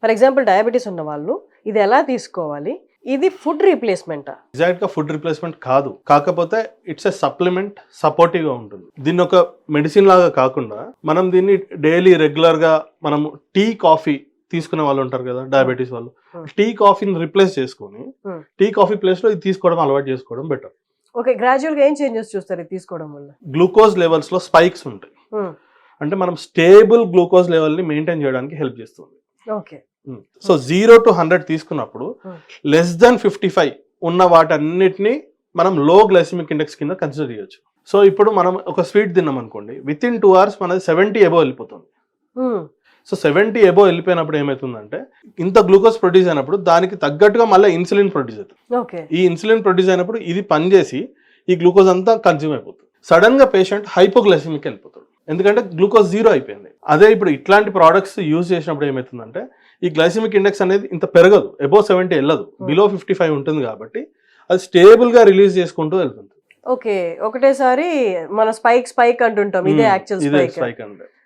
For example diabetes ఉన్న వాళ్ళు ఇది ఎలా తీసుకోవాలి? ఇది ఫుడ్ రీప్లేస్మెంటా? ఎగ్జాక్ట్ గా ఫుడ్ రిప్లేస్మెంట్ కాదు, కాకపోతే ఇట్స్ ఎ సప్లిమెంట్, సపోర్టివ్ గా ఉంటుంది. దీన్ని ఒక మెడిసిన్ లాగా కాకుండా మనం దీన్ని డైలీ రెగ్యులర్ గా మనం టీ కాఫీ తీసుకునే వాళ్ళు ఉంటారు కదా డయాబెటీస్ వాళ్ళు, టీ కాఫీని రిప్లేస్ చేసుకొని టీ కాఫీ ప్లేస్ లో ఇది తీసుకోవడం అలవాటు చేసుకోవడం బెటర్. ఓకే, గ్రాడ్యువల్ గా ఏం చేంజెస్ చూస్తారు ఇది తీసుకోవడం వల్ల? గ్లూకోజ్ లెవెల్స్ లో స్పైక్స్ ఉంటాయి, అంటే మనం స్టేబుల్ గ్లూకోజ్ లెవెల్ ని మెయింటైన్ చేయడానికి హెల్ప్ చేస్తుంది. ఓకే, సో 0 to 100 తీసుకున్నప్పుడు లెస్ దెన్ 55 ఉన్న వాటన్నిటిని మనం లో గ్లైసిమిక్ ఇండెక్స్ కింద కన్సిడర్ చేయొచ్చు. సో ఇప్పుడు మనం ఒక స్వీట్ తిన్నాం అనుకోండి, విత్ ఇన్ 2 hours మనది 70 అబోవ్ వెళ్ళిపోతుంది. సో 70 అబోవ్ వెళ్ళిపోయినప్పుడు ఏమవుతుందంటే ఇంత గ్లూకోజ్ ప్రొడ్యూస్ అయినప్పుడు దానికి తగ్గట్టుగా మళ్ళీ ఇన్సులిన్ ప్రొడ్యూస్ అవుతుంది. ఈ ఇన్సులిన్ ప్రొడ్యూస్ అయినప్పుడు ఇది పనిచేసి ఈ గ్లూకోజ్ అంతా కన్జ్యూమ్ అయిపోతుంది. సడన్ గా పేషెంట్ హైపోగ్లైసిమిక్ వెళ్ళిపోతాడు, ఎందుకంటే గ్లూకోజ్ 0 అయిపోయింది. అదే ఇప్పుడు ఇట్లాంటి ప్రోడక్ట్స్ యూజ్ చేసినప్పుడు ఏమవుతుందంటే ఈ గ్లైసిమిక్ ఇండెక్స్ అనేది ఇంత పెరగదు, అబోవ్ 70 వెళ్ళదు, బిలో 55 ఉంటుంది కాబట్టి అది స్టేబుల్ గా రిలీజ్ చేసుకుంటూ వెళ్తుంది. ఓకే, ఒకటేసారి మన స్పైక్ అంటుంటాం, ఇదే యాక్చువల్ స్పైక్ అంటే